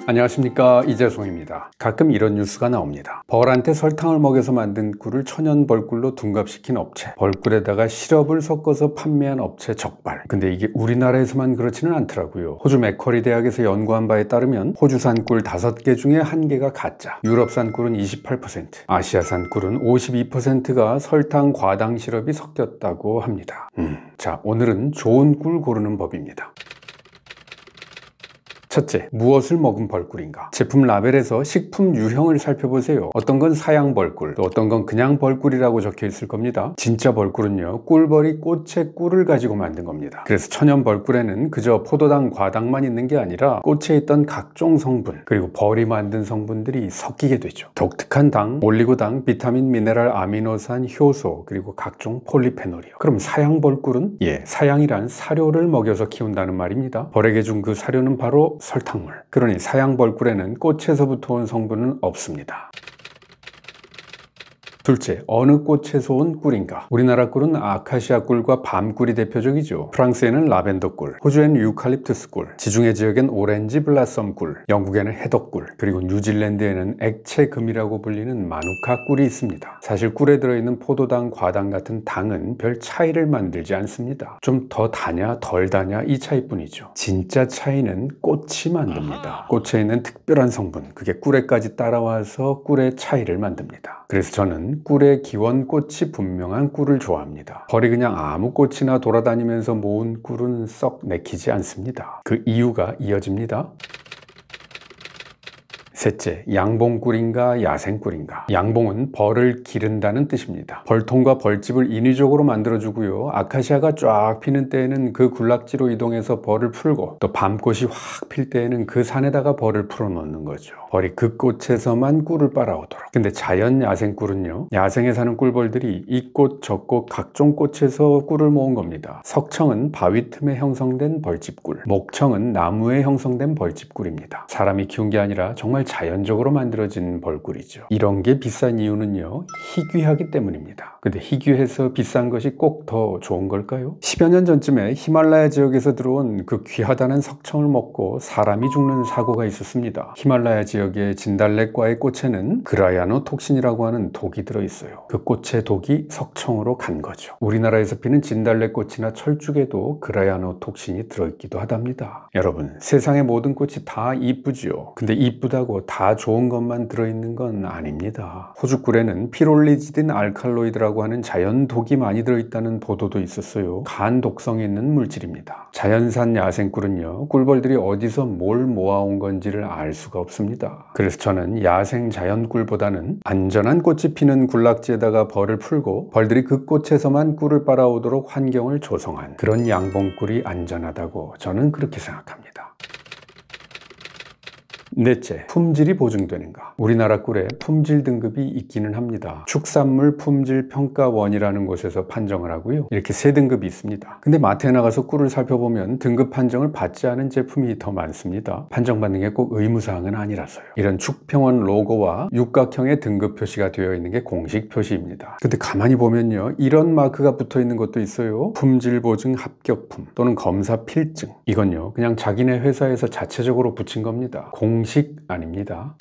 안녕하십니까, 이재송입니다. 가끔 이런 뉴스가 나옵니다. 벌한테 설탕을 먹여서 만든 꿀을 천연 벌꿀로 둔갑시킨 업체, 벌꿀에다가 시럽을 섞어서 판매한 업체 적발. 근데 이게 우리나라에서만 그렇지는 않더라고요. 호주 맥쿼리 대학에서 연구한 바에 따르면 호주산 꿀 5개 중에 1개가 가짜, 유럽산 꿀은 28%, 아시아산 꿀은 52%가 설탕 과당 시럽이 섞였다고 합니다. 자, 오늘은 좋은 꿀 고르는 법입니다. 첫째, 무엇을 먹은 벌꿀인가? 제품 라벨에서 식품 유형을 살펴보세요. 어떤 건 사양 벌꿀, 또 어떤 건 그냥 벌꿀이라고 적혀 있을 겁니다. 진짜 벌꿀은요, 꿀벌이 꽃의 꿀을 가지고 만든 겁니다. 그래서 천연 벌꿀에는 그저 포도당, 과당만 있는 게 아니라 꽃에 있던 각종 성분, 그리고 벌이 만든 성분들이 섞이게 되죠. 독특한 당, 올리고당, 비타민, 미네랄, 아미노산, 효소, 그리고 각종 폴리페놀이요. 그럼 사양 벌꿀은? 사양이란 사료를 먹여서 키운다는 말입니다. 벌에게 준 그 사료는 바로 설탕물. 그러니 사양 벌꿀에는 꽃에서부터 온 성분은 없습니다. 둘째, 어느 꽃에서 온 꿀인가? 우리나라 꿀은 아카시아 꿀과 밤꿀이 대표적이죠. 프랑스에는 라벤더 꿀, 호주에는 유칼립투스 꿀, 지중해 지역엔 오렌지 블라썸 꿀, 영국에는 해덕 꿀, 그리고 뉴질랜드에는 액체 금이라고 불리는 마누카 꿀이 있습니다. 사실 꿀에 들어있는 포도당, 과당 같은 당은 별 차이를 만들지 않습니다. 좀 더 다냐 덜 다냐 이 차이뿐이죠. 진짜 차이는 꽃이 만듭니다. 꽃에 있는 특별한 성분, 그게 꿀에까지 따라와서 꿀의 차이를 만듭니다. 그래서 저는 꿀의 기원 꽃이 분명한 꿀을 좋아합니다. 벌이 그냥 아무 꽃이나 돌아다니면서 모은 꿀은 썩 내키지 않습니다. 그 이유가 이어집니다. 셋째, 양봉꿀인가 야생꿀인가? 양봉은 벌을 기른다는 뜻입니다. 벌통과 벌집을 인위적으로 만들어주고요, 아카시아가 쫙 피는 때에는 그 군락지로 이동해서 벌을 풀고, 또 밤꽃이 확 필 때에는 그 산에다가 벌을 풀어놓는 거죠. 벌이 그 꽃에서만 꿀을 빨아오도록. 근데 자연 야생꿀은요, 야생에 사는 꿀벌들이 이 꽃 저 꽃 각종 꽃에서 꿀을 모은 겁니다. 석청은 바위 틈에 형성된 벌집꿀, 목청은 나무에 형성된 벌집꿀입니다. 사람이 키운 게 아니라 정말 자연적으로 만들어진 벌꿀이죠. 이런 게 비싼 이유는요, 희귀하기 때문입니다. 근데 희귀해서 비싼 것이 꼭 더 좋은 걸까요? 10여 년 전쯤에 히말라야 지역에서 들어온 그 귀하다는 석청을 먹고 사람이 죽는 사고가 있었습니다. 히말라야 지역의 진달래과의 꽃에는 그라야노톡신이라고 하는 독이 들어있어요. 그 꽃의 독이 석청으로 간 거죠. 우리나라에서 피는 진달래꽃이나 철쭉에도 그라야노톡신이 들어있기도 하답니다. 여러분, 세상의 모든 꽃이 다 이쁘죠. 근데 이쁘다고 다 좋은 것만 들어있는 건 아닙니다. 호주 꿀에는 피롤리지딘 알칼로이드라고 하는 자연 독이 많이 들어있다는 보도도 있었어요. 간 독성이 있는 물질입니다. 자연산 야생꿀은요, 꿀벌들이 어디서 뭘 모아온 건지를 알 수가 없습니다. 그래서 저는 야생 자연꿀보다는 안전한 꽃이 피는 군락지에다가 벌을 풀고 벌들이 그 꽃에서만 꿀을 빨아오도록 환경을 조성한 그런 양봉꿀이 안전하다고 저는 그렇게 생각합니다. 넷째, 품질이 보증되는가? 우리나라 꿀에 품질 등급이 있기는 합니다. 축산물 품질평가원이라는 곳에서 판정을 하고요, 이렇게 3등급이 있습니다. 근데 마트에 나가서 꿀을 살펴보면 등급 판정을 받지 않은 제품이 더 많습니다. 판정받는 게 꼭 의무사항은 아니라서요. 이런 축평원 로고와 육각형의 등급 표시가 되어 있는 게 공식 표시입니다. 근데 가만히 보면요, 이런 마크가 붙어 있는 것도 있어요. 품질 보증 합격품 또는 검사 필증. 이건요, 그냥 자기네 회사에서 자체적으로 붙인 겁니다. 공식 아닙니다.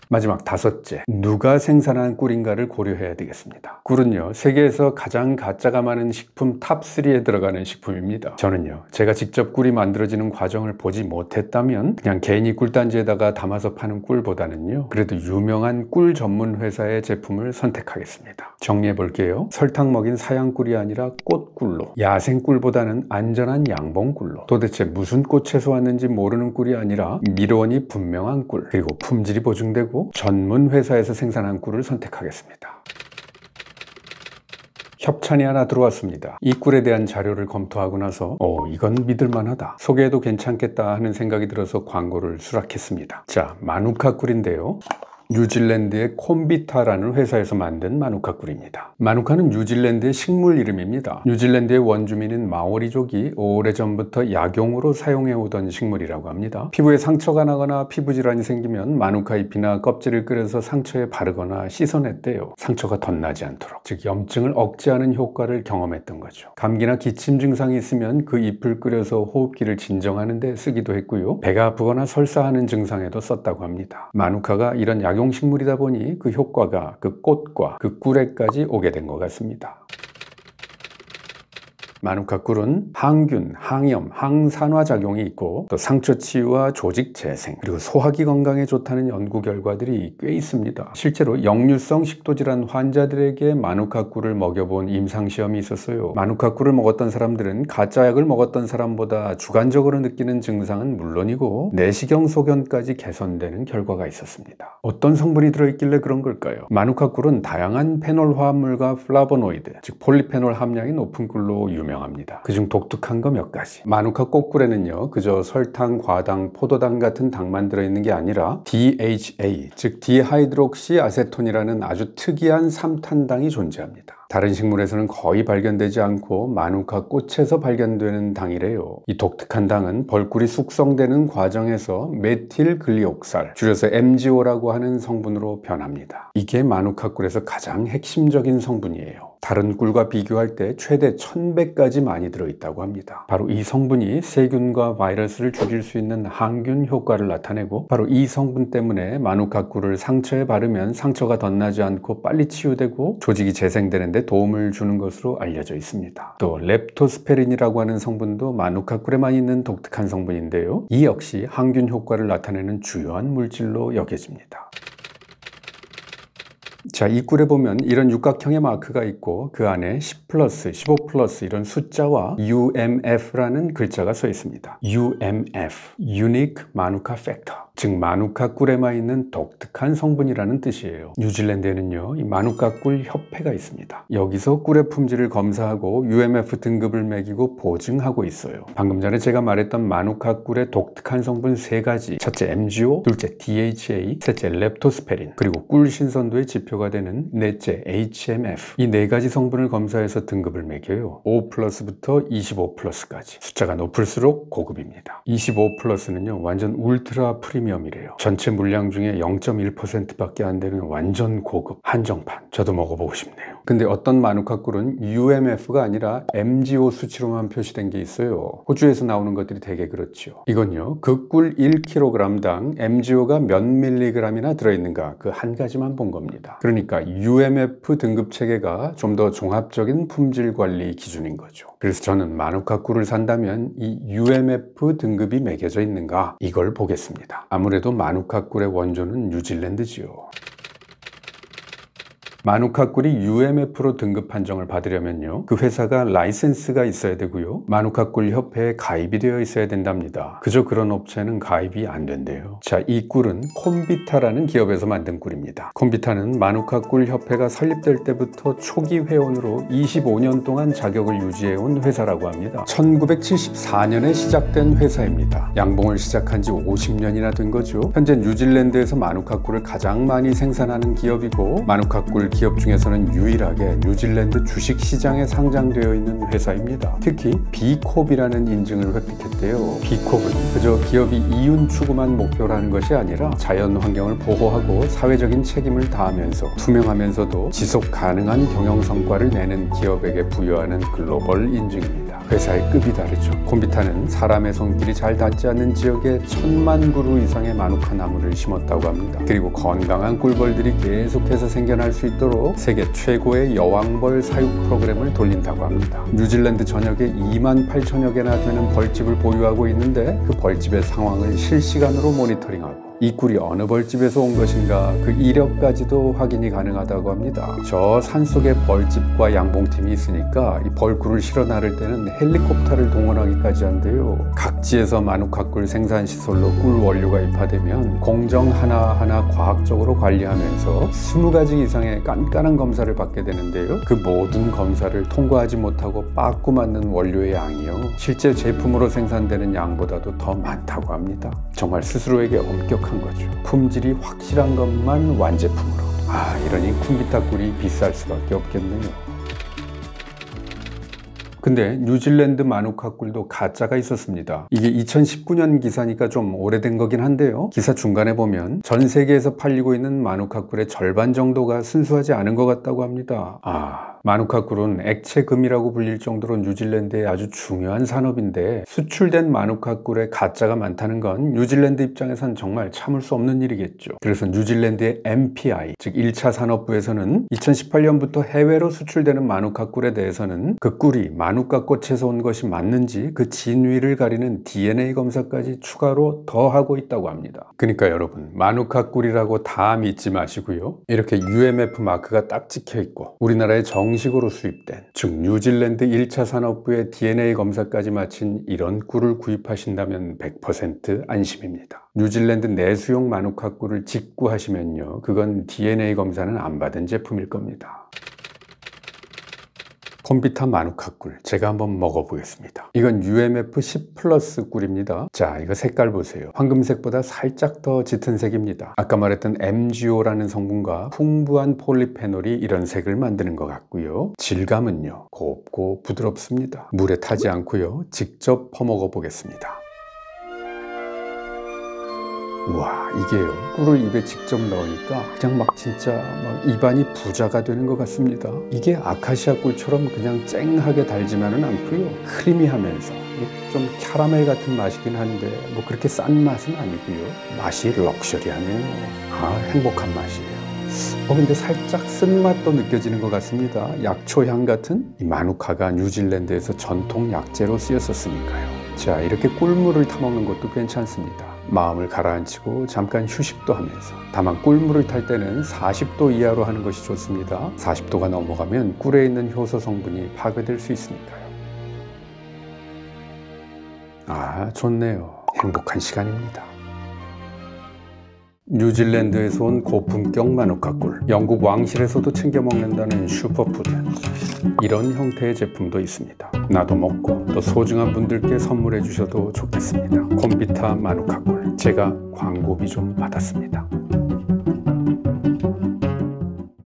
마지막 5째, 누가 생산한 꿀인가를 고려해야 되겠습니다. 꿀은요, 세계에서 가장 가짜가 많은 식품 탑3에 들어가는 식품입니다. 저는요, 제가 직접 꿀이 만들어지는 과정을 보지 못했다면 그냥 괜히 꿀단지에다가 담아서 파는 꿀보다는요, 그래도 유명한 꿀 전문 회사의 제품을 선택하겠습니다. 정리해 볼게요. 설탕 먹인 사양 꿀이 아니라 꽃꿀로, 야생 꿀보다는 안전한 양봉꿀로, 도대체 무슨 꽃에서 왔는지 모르는 꿀이 아니라 미론이 분명한 꿀, 그리고 품질이 보증되고 전문 회사에서 생산한 꿀을 선택하겠습니다. 협찬이 하나 들어왔습니다. 이 꿀에 대한 자료를 검토하고 나서 이건 믿을만하다, 소개해도 괜찮겠다 하는 생각이 들어서 광고를 수락했습니다. 자, 마누카 꿀인데요, 뉴질랜드의 콤비타라는 회사에서 만든 마누카 꿀입니다. 마누카는 뉴질랜드의 식물 이름입니다. 뉴질랜드의 원주민인 마오리족이 오래전부터 약용으로 사용해오던 식물이라고 합니다. 피부에 상처가 나거나 피부 질환이 생기면 마누카 잎이나 껍질을 끓여서 상처에 바르거나 씻어냈대요. 상처가 덧나지 않도록, 즉 염증을 억제하는 효과를 경험했던 거죠. 감기나 기침 증상이 있으면 그 잎을 끓여서 호흡기를 진정하는 데 쓰기도 했고요. 배가 아프거나 설사하는 증상에도 썼다고 합니다. 마누카가 이런 약용식물이다 보니 그 효과가 그 꽃과 그 꿀에까지 오게 된 것 같습니다. 마누카 꿀은 항균, 항염, 항산화 작용이 있고 또 상처 치유와 조직 재생, 그리고 소화기 건강에 좋다는 연구 결과들이 꽤 있습니다. 실제로 역류성 식도질환 환자들에게 마누카 꿀을 먹여본 임상시험이 있었어요. 마누카 꿀을 먹었던 사람들은 가짜 약을 먹었던 사람보다 주관적으로 느끼는 증상은 물론이고 내시경 소견까지 개선되는 결과가 있었습니다. 어떤 성분이 들어있길래 그런 걸까요? 마누카 꿀은 다양한 페놀 화합물과 플라보노이드, 즉 폴리페놀 함량이 높은 꿀로 유명합니다. 그중 독특한 거 몇 가지. 마누카 꽃꿀에는요, 그저 설탕, 과당, 포도당 같은 당만 들어있는 게 아니라 DHA, 즉 디하이드록시 아세톤이라는 아주 특이한 삼탄당이 존재합니다. 다른 식물에서는 거의 발견되지 않고 마누카 꽃에서 발견되는 당이래요. 이 독특한 당은 벌꿀이 숙성되는 과정에서 메틸글리옥살, 줄여서 MgO라고 하는 성분으로 변합니다. 이게 마누카 꿀에서 가장 핵심적인 성분이에요. 다른 꿀과 비교할 때 최대 1000배까지 많이 들어있다고 합니다. 바로 이 성분이 세균과 바이러스를 죽일 수 있는 항균 효과를 나타내고, 바로 이 성분 때문에 마누카 꿀을 상처에 바르면 상처가 덧나지 않고 빨리 치유되고 조직이 재생되는 데 도움을 주는 것으로 알려져 있습니다. 또 렙토스페린이라고 하는 성분도 마누카 꿀에만 있는 독특한 성분인데요, 이 역시 항균 효과를 나타내는 주요한 물질로 여겨집니다. 자, 이 꿀에 보면 이런 육각형의 마크가 있고 그 안에 10+, 15+ 이런 숫자와 UMF라는 글자가 써 있습니다. UMF, Unique Manuka Factor, 즉 마누카 꿀에만 있는 독특한 성분이라는 뜻이에요. 뉴질랜드에는요, 이 마누카 꿀 협회가 있습니다. 여기서 꿀의 품질을 검사하고 UMF 등급을 매기고 보증하고 있어요. 방금 전에 제가 말했던 마누카 꿀의 독특한 성분 3가지, 첫째 MgO, 둘째 DHA, 셋째 렙토스페린, 그리고 꿀 신선도의 지표가 되는 넷째 HMF, 이 4가지 성분을 검사해서 등급을 매겨요. 5+부터 25+까지. 숫자가 높을수록 고급입니다. 25+는요 완전 울트라 프리미엄이래요. 전체 물량 중에 0.1% 밖에 안 되는 완전 고급 한정판. 저도 먹어보고 싶네요. 근데 어떤 마누카 꿀은 UMF가 아니라 MgO 수치로만 표시된 게 있어요. 호주에서 나오는 것들이 되게 그렇죠. 이건요, 그 꿀 1kg당 MgO가 몇 밀리그램이나 들어있는가, 그 한 가지만 본 겁니다. 그러니까 UMF 등급 체계가 좀 더 종합적인 품질 관리 기준인 거죠. 그래서 저는 마누카 꿀을 산다면 이 UMF 등급이 매겨져 있는가, 이걸 보겠습니다. 아무래도 마누카 꿀의 원조는 뉴질랜드지요. 마누카 꿀이 UMF로 등급 판정을 받으려면요, 그 회사가 라이센스가 있어야 되고요, 마누카 꿀 협회에 가입이 되어 있어야 된답니다. 그저 그런 업체는 가입이 안 된대요. 자, 이 꿀은 콤비타라는 기업에서 만든 꿀입니다. 콤비타는 마누카 꿀 협회가 설립될 때부터 초기 회원으로 25년 동안 자격을 유지해온 회사라고 합니다. 1974년에 시작된 회사입니다. 양봉을 시작한 지 50년이나 된 거죠. 현재 뉴질랜드에서 마누카 꿀을 가장 많이 생산하는 기업이고, 마누카 꿀 기업 중에서는 유일하게 뉴질랜드 주식시장에 상장되어 있는 회사입니다. 특히 B콥이라는 인증을 획득했대요. B콥은 그저 기업이 이윤 추구만 목표로 하는 것이 아니라 자연 환경을 보호하고 사회적인 책임을 다하면서 투명하면서도 지속 가능한 경영 성과를 내는 기업에게 부여하는 글로벌 인증입니다. 회사의 급이 다르죠. 콤비타는 사람의 손길이 잘 닿지 않는 지역에 1000만 그루 이상의 마누카 나무를 심었다고 합니다. 그리고 건강한 꿀벌들이 계속해서 생겨날 수 있도록 세계 최고의 여왕벌 사육 프로그램을 돌린다고 합니다. 뉴질랜드 전역에 28,000여 개나 되는 벌집을 보유하고 있는데 그 벌집의 상황을 실시간으로 모니터링하고 이 꿀이 어느 벌집에서 온 것인가, 그 이력까지도 확인이 가능하다고 합니다. 저 산속에 벌집과 양봉팀이 있으니까 이 벌꿀을 실어 나를 때는 헬리콥터를 동원하기까지 한대요. 각지에서 마누카 꿀 생산시설로 꿀 원료가 입하되면 공정 하나하나 과학적으로 관리하면서 20가지 이상의 깐깐한 검사를 받게 되는데요, 그 모든 검사를 통과하지 못하고 빠꾸 맞는 원료의 양이요, 실제 제품으로 생산되는 양보다도 더 많다고 합니다. 정말 스스로에게 엄격한 완벽한 거죠. 품질이 확실한 것만 완제품으로. 이러니 콤비타 꿀이 비쌀 수밖에 없겠네요. 근데 뉴질랜드 마누카 꿀도 가짜가 있었습니다. 이게 2019년 기사니까 좀 오래된 거긴 한데요. 기사 중간에 보면 전 세계에서 팔리고 있는 마누카 꿀의 절반 정도가 순수하지 않은 것 같다고 합니다. 마누카 꿀은 액체금이라고 불릴 정도로 뉴질랜드의 아주 중요한 산업인데 수출된 마누카 꿀에 가짜가 많다는 건 뉴질랜드 입장에선 정말 참을 수 없는 일이겠죠. 그래서 뉴질랜드의 MPI, 즉 1차 산업부에서는 2018년부터 해외로 수출되는 마누카 꿀에 대해서는 그 꿀이 마누카 꽃에서 온 것이 맞는지 그 진위를 가리는 DNA 검사까지 추가로 더 하고 있다고 합니다. 그러니까 여러분, 마누카 꿀이라고 다 믿지 마시고요. 이렇게 UMF 마크가 딱 찍혀 있고 우리나라에 정식으로 수입된, 즉 뉴질랜드 1차 산업부의 DNA 검사까지 마친 이런 꿀을 구입하신다면 100% 안심입니다. 뉴질랜드 내수용 마누카 꿀을 직구하시면요, 그건 DNA 검사는 안 받은 제품일 겁니다. 콤비타 마누카 꿀, 제가 한번 먹어보겠습니다. 이건 UMF 10 플러스 꿀입니다. 자, 이거 색깔 보세요. 황금색보다 살짝 더 짙은 색입니다. 아까 말했던 MGO라는 성분과 풍부한 폴리페놀이 이런 색을 만드는 것 같고요. 질감은요, 곱고 부드럽습니다. 물에 타지 않고요. 직접 퍼먹어 보겠습니다. 우와, 이게요, 꿀을 입에 직접 넣으니까 그냥 막 진짜 막 입안이 부자가 되는 것 같습니다. 이게 아카시아 꿀처럼 그냥 쨍하게 달지만은 않고요, 크리미하면서 좀 캐러멜 같은 맛이긴 한데 뭐 그렇게 싼 맛은 아니고요, 맛이 럭셔리하네요. 행복한 맛이에요. 근데 살짝 쓴맛도 느껴지는 것 같습니다. 약초향 같은. 이 마누카가 뉴질랜드에서 전통 약재로 쓰였었으니까요. 자, 이렇게 꿀물을 타먹는 것도 괜찮습니다. 마음을 가라앉히고 잠깐 휴식도 하면서. 다만 꿀물을 탈 때는 40도 이하로 하는 것이 좋습니다. 40도가 넘어가면 꿀에 있는 효소 성분이 파괴될 수 있으니까요. 좋네요. 행복한 시간입니다. 뉴질랜드에서 온 고품격 마누카 꿀, 영국 왕실에서도 챙겨 먹는다는 슈퍼푸드. 이런 형태의 제품도 있습니다. 나도 먹고 또 소중한 분들께 선물해 주셔도 좋겠습니다. 콤비타 마누카 꿀, 제가 광고비 좀 받았습니다.